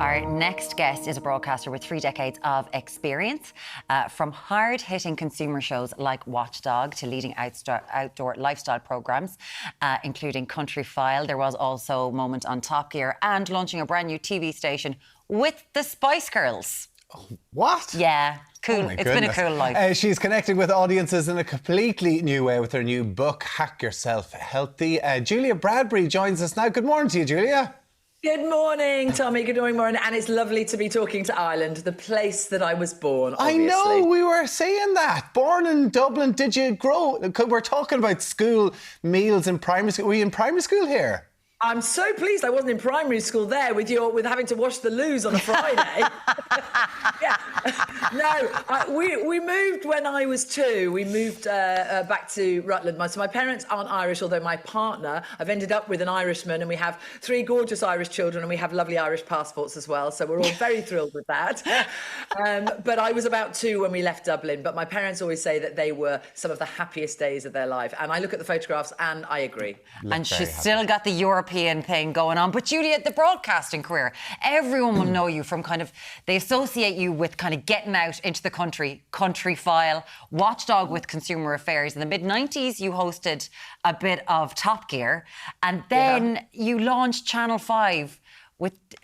Our next guest is a broadcaster with 3 decades of experience, from hard-hitting consumer shows like Watchdog to leading outdoor lifestyle programmes, including Countryfile. There was also a moment on Top Gear, and launching a brand new TV station with the Spice Girls. What? Yeah, cool. It's been a cool life. She's connecting with audiences in a completely new way with her new book, Hack Yourself Healthy. Julia Bradbury joins us now. Good morning to you, Julia. Good morning, Tommy. Good morning. And it's lovely to be talking to Ireland, the place that I was born, obviously. I know, we were saying that. Born in Dublin, did you grow? We're talking about school meals in primary school. Were you in primary school here? I'm so pleased I wasn't in primary school there with having to wash the loos on a Friday. Yeah. No, we moved when I was 2. We moved back to Rutland. So my parents aren't Irish, although my partner, I've ended up with an Irishman, and we have 3 gorgeous Irish children, and we have lovely Irish passports as well. So we're all very thrilled with that. But I was about 2 when we left Dublin. But my parents always say that they were some of the happiest days of their life. And I look at the photographs and I agree. And she's still got the European thing going on. But Julia, the broadcasting career, everyone will know you from they associate you with kind of getting out into the country, Countryfile, Watchdog with Consumer Affairs. In the mid-90s, you hosted a bit of Top Gear, and then you launched Channel 5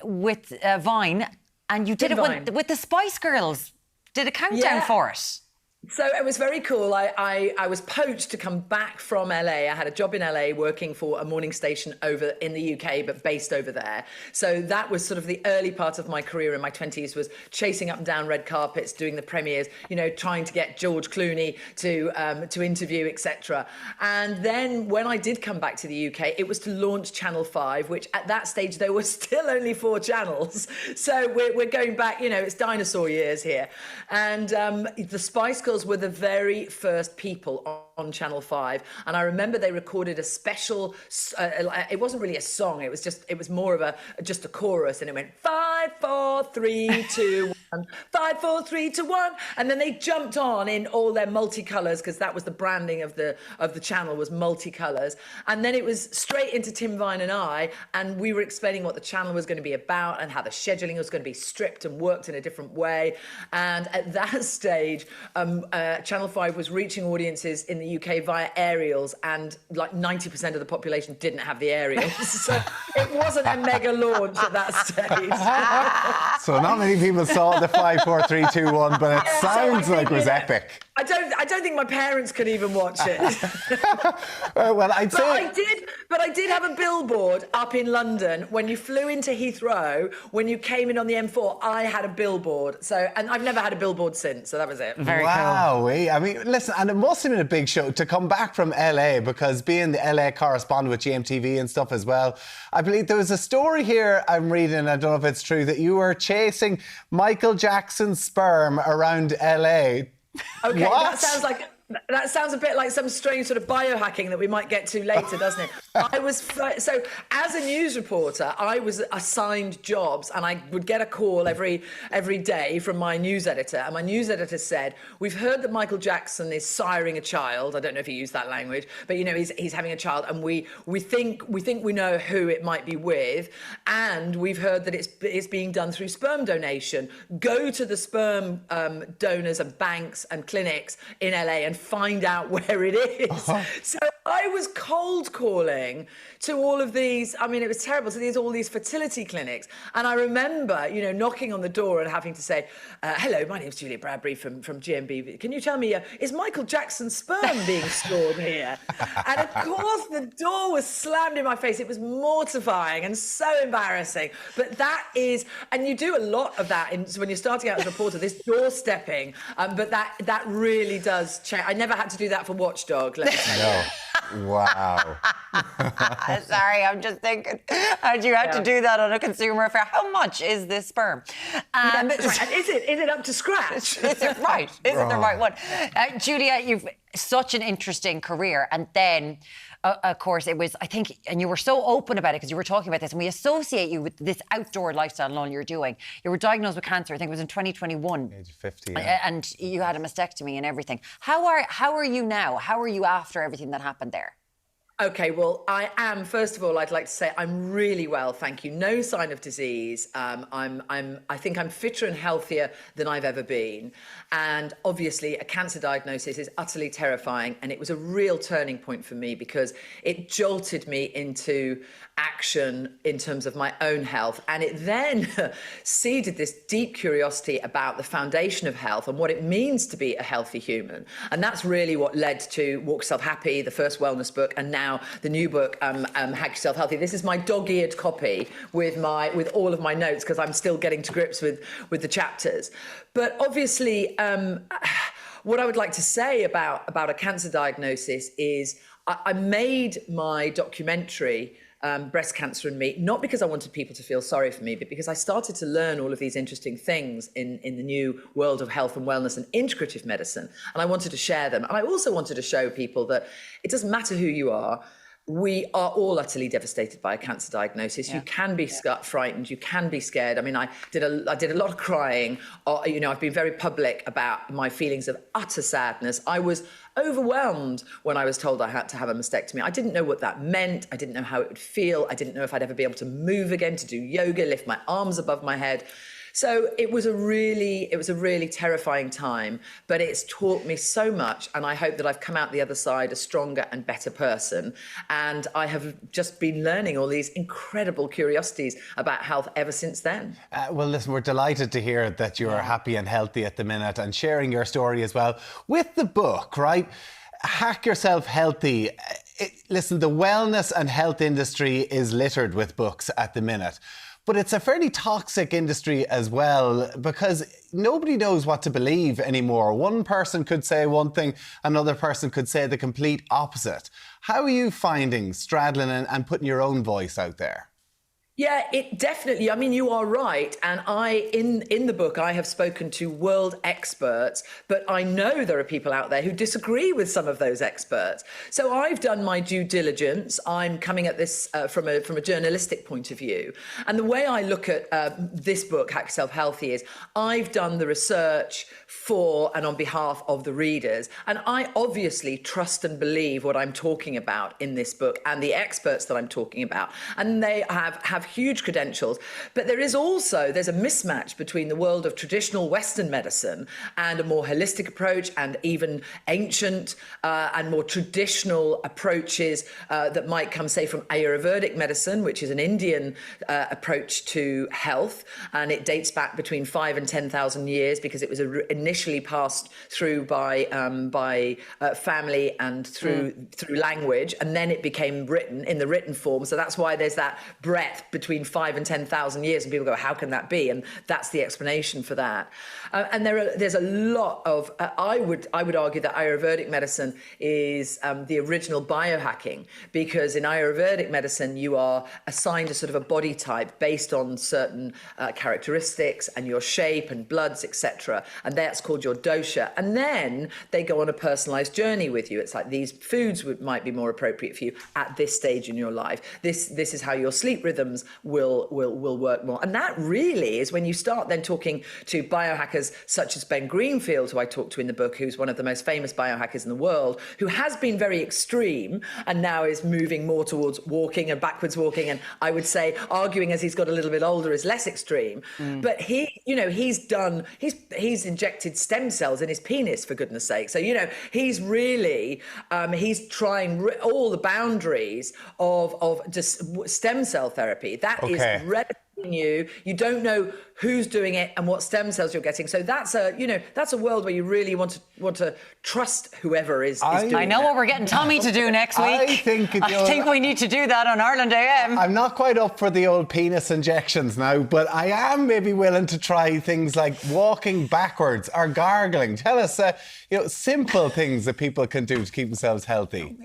with Vine, and you did it with the Spice Girls. Did a countdown for it. So it was very cool. I was poached to come back from LA. I had a job in LA working for a morning station over in the UK, but based over there. So that was sort of the early part of my career in my 20s, was chasing up and down red carpets, doing the premieres, trying to get George Clooney to interview, etc. And then when I did come back to the UK, it was to launch Channel 5, which at that stage there were still only 4 channels. So we're going back, it's dinosaur years here. And the Spice Girls were the very first people on Channel 5, and I remember they recorded a special. It wasn't really a song. It was more of just a chorus, and it went 5, 4, 3, 2, 1, 5, 4, 3, 2, 1, and then they jumped on in all their multicolours, because that was the branding of the channel, was multicolours, and then it was straight into Tim Vine and I, and we were explaining what the channel was going to be about and how the scheduling was going to be stripped and worked in a different way. And at that stage, Channel 5 was reaching audiences in the UK via aerials, and like 90% of the population didn't have the aerials. So it wasn't a mega launch at that stage. So not many people saw the 5, 4, 3, 2, 1, but it sounds like it was epic. I don't think my parents could even watch it. Well, I'd say... But I did have a billboard up in London when you flew into Heathrow. When you came in on the M4, I had a billboard. And I've never had a billboard since, so that was it. Very cool. Wow. I mean, listen, and it must have been a big show to come back from LA, because being the LA correspondent with GMTV and stuff as well, I believe there was a story here I'm reading, I don't know if it's true, that you were chasing Michael Jackson's sperm around LA. Okay, what? That sounds a bit like some strange sort of biohacking that we might get to later, doesn't it? So as a news reporter, I was assigned jobs, and I would get a call every day from my news editor. And my news editor said, "We've heard that Michael Jackson is siring a child." I don't know if he used that language, but he's having a child, and we think we know who it might be with, and we've heard that it's being done through sperm donation. Go to the sperm donors and banks and clinics in LA and find out where it is. So I was cold calling to all of these. I mean, it was terrible. To all these fertility clinics, and I remember, knocking on the door and having to say, "Hello, my name's Julia Bradbury from GMB. Can you tell me, is Michael Jackson's sperm being stored here?" And of course, the door was slammed in my face. It was mortifying and so embarrassing. But that is, and you do a lot of that when you're starting out as a reporter. This door stepping, but that really does change. I never had to do that for Watchdog. Let me tell you. Wow. Sorry, I'm just thinking, how'd you have to do that on a consumer affair? How much is this sperm? And is it up to scratch? Is it right? Is it the right one? Julia, you've such an interesting career, and then of course, it was, I think, and you were so open about it because you were talking about this, and we associate you with this outdoor lifestyle and all you're doing. You were diagnosed with cancer, I think it was in 2021. Age of 50, yeah. And you had a mastectomy and everything. How are you now? How are you after everything that happened there? Okay, well, I am. First of all, I'd like to say I'm really well, thank you. No sign of disease. I think I'm fitter and healthier than I've ever been. And obviously, a cancer diagnosis is utterly terrifying. And it was a real turning point for me because it jolted me into action in terms of my own health. And it then seeded this deep curiosity about the foundation of health and what it means to be a healthy human. And that's really what led to Walk Yourself Happy, the first wellness book, and now the new book, Hack Yourself Healthy. This is my dog-eared copy with all of my notes because I'm still getting to grips with the chapters. But obviously, what I would like to say about a cancer diagnosis is I made my documentary Breast Cancer and Me, not because I wanted people to feel sorry for me, but because I started to learn all of these interesting things in the new world of health and wellness and integrative medicine. And I wanted to share them. And I also wanted to show people that it doesn't matter who you are. We are all utterly devastated by a cancer diagnosis. Yeah. You can be frightened. You can be scared. I mean, I did a lot of crying. I've been very public about my feelings of utter sadness. I was overwhelmed when I was told I had to have a mastectomy. I didn't know what that meant. I didn't know how it would feel. I didn't know if I'd ever be able to move again, to do yoga, lift my arms above my head. So it was a really terrifying time, but it's taught me so much. And I hope that I've come out the other side a stronger and better person. And I have just been learning all these incredible curiosities about health ever since then. Well, listen, we're delighted to hear that you're happy and healthy at the minute and sharing your story as well. With the book, right? Hack Yourself Healthy. Listen, the wellness and health industry is littered with books at the minute. But it's a fairly toxic industry as well because nobody knows what to believe anymore. One person could say one thing, another person could say the complete opposite. How are you finding straddling and putting your own voice out there? Yeah, it definitely, I mean, you are right. And in the book, I have spoken to world experts, but I know there are people out there who disagree with some of those experts. So I've done my due diligence. I'm coming at this from a journalistic point of view. And the way I look at this book, Hack Yourself Healthy, is I've done the research for and on behalf of the readers. And I obviously trust and believe what I'm talking about in this book and the experts that I'm talking about. And they have huge credentials, but there's a mismatch between the world of traditional Western medicine and a more holistic approach and even ancient and more traditional approaches that might come, say, from Ayurvedic medicine, which is an Indian approach to health, and it dates back between 5,000 and 10,000 years because it was initially passed through by family and through language, and then it became written in the written form. So that's why there's that breadth between 5,000 and 10,000 years, and people go, how can that be? And that's the explanation for that. And there's a lot of I would argue that Ayurvedic medicine is the original biohacking, because in Ayurvedic medicine you are assigned a sort of a body type based on certain characteristics and your shape and bloods, etc. And that's called your dosha. And then they go on a personalized journey with you. It's like these foods might be more appropriate for you at this stage in your life. This is how your sleep rhythms will work more. And that really is when you start then talking to biohackers such as Ben Greenfield, who I talked to in the book, who's one of the most famous biohackers in the world, who has been very extreme and now is moving more towards walking and backwards walking. And I would say arguing as he's got a little bit older is less extreme. But he's injected stem cells in his penis, for goodness sake. So, he's really, he's trying all the boundaries of just stem cell therapy. That is relatively new. You don't know who's doing it and what stem cells you're getting. So that's a world where you really want to trust whoever is doing it. I know what we're getting Tommy to do next week. I think we need to do that on Ireland AM. I'm not quite up for the old penis injections now, but I am maybe willing to try things like walking backwards or gargling. Tell us, simple things that people can do to keep themselves healthy.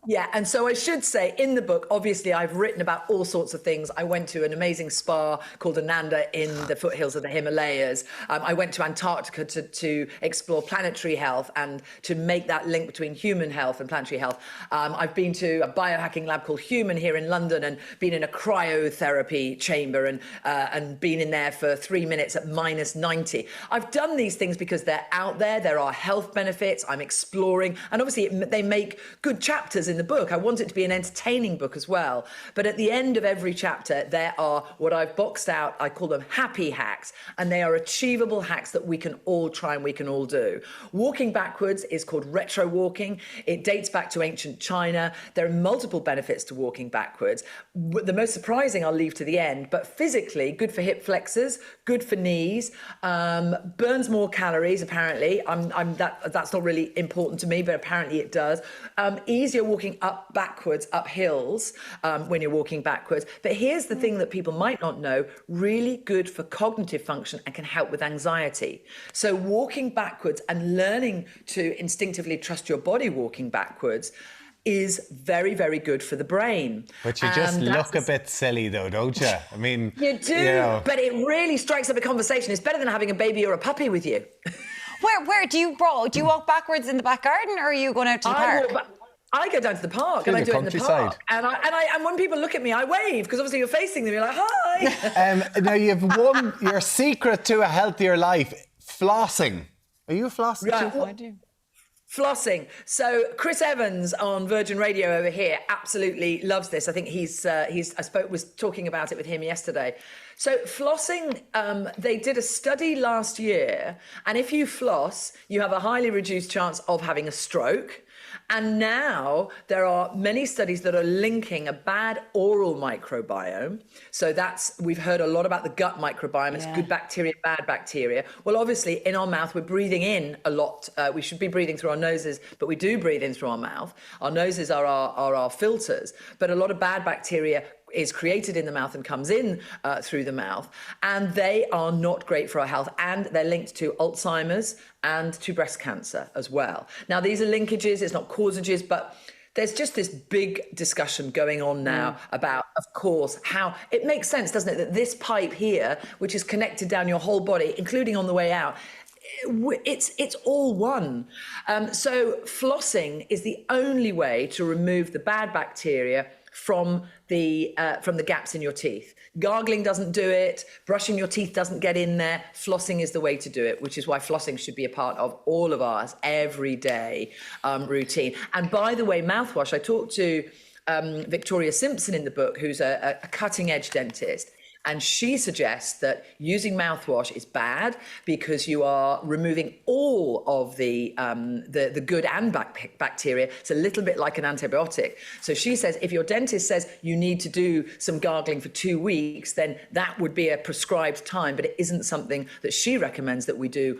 Yeah, and so I should say in the book, obviously I've written about all sorts of things. I went to an amazing spa called Ananda in the foothills of the Himalayas. I went to Antarctica to explore planetary health and to make that link between human health and planetary health. I've been to a biohacking lab called Human here in London and been in a cryotherapy chamber and been in there for 3 minutes at -90. I've done these things because they're out there. There are health benefits. I'm exploring, and obviously they make good chapters in in the book. I want it to be an entertaining book as well. But at the end of every chapter, there are what I've boxed out. I call them happy hacks, and they are achievable hacks that we can all try and we can all do. Walking backwards is called retro walking. It dates back to ancient China. There are multiple benefits to walking backwards. The most surprising I'll leave to the end, but physically good for hip flexors, good for knees, burns more calories apparently. That's not really important to me, but apparently it does. Easier walking backwards, up hills when you're walking backwards. But here's the thing that people might not know, really good for cognitive function and can help with anxiety. So walking backwards and learning to instinctively trust your body walking backwards is very, very good for the brain. But you just look a bit silly though, don't you? I mean... You do, but it really strikes up a conversation. It's better than having a baby or a puppy with you. Where do you walk backwards in the back garden, or are you going out to the park? I go down to the park and I do it in the park. And when people look at me, I wave, because obviously you're facing them, you're like, hi. Now you've won your secret to a healthier life, flossing. Are you a flosser? Right. I do. Flossing. So Chris Evans on Virgin Radio over here absolutely loves this. I think was talking about it with him yesterday. So flossing, they did a study last year, and if you floss, you have a highly reduced chance of having a stroke. And now there are many studies that are linking a bad oral microbiome. So we've heard a lot about the gut microbiome. It's good bacteria, bad bacteria. Well, obviously in our mouth, we're breathing in a lot. We should be breathing through our noses, but we do breathe in through our mouth. Our noses are our filters, but a lot of bad bacteria is created in the mouth and comes in through the mouth, and they are not great for our health, and they're linked to Alzheimer's and to breast cancer as well. Now, these are linkages, it's not causages, but there's just this big discussion going on now about, of course, how it makes sense, doesn't it, that this pipe here, which is connected down your whole body, including on the way out, it's all one. So flossing is the only way to remove the bad bacteria from the gaps in your teeth. Gargling doesn't do it. Brushing your teeth doesn't get in there. Flossing is the way to do it, which is why flossing should be a part of all of ours everyday routine. And by the way, mouthwash, I talked to Victoria Simpson in the book, who's a cutting edge dentist. And she suggests that using mouthwash is bad because you are removing all of the good and bad bacteria. It's a little bit like an antibiotic. So she says if your dentist says you need to do some gargling for 2 weeks, then that would be a prescribed time, but it isn't something that she recommends that we do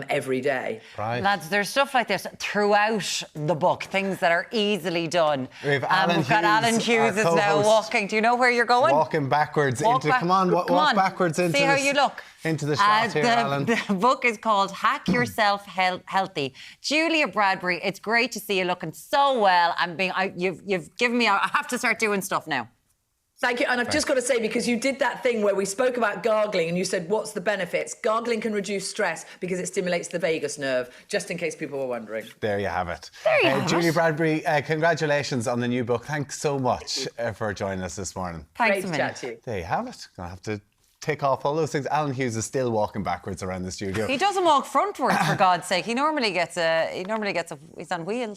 every day. Right. Lads, there's stuff like this throughout the book, things that are easily done. We've got Alan Hughes is now walking. Do you know where you're going? Walking backwards walk backwards into See how you look. Into the shot here, Alan. The book is called Hack Yourself Healthy. Julia Bradbury, it's great to see you looking so well. You've given me, I have to start doing stuff now. Thank you. And I've just got to say, because you did that thing where we spoke about gargling and you said, what's the benefits? Gargling can reduce stress because it stimulates the vagus nerve, just in case people were wondering. There you have it. There you have it. Julia Bradbury, congratulations on the new book. Thanks so much for joining us this morning. Thanks Great to chat to you. There you have it. Gonna have to tick off all those things. Alan Hughes is still walking backwards around the studio. He doesn't walk frontwards, for God's sake. He normally gets he's on wheels.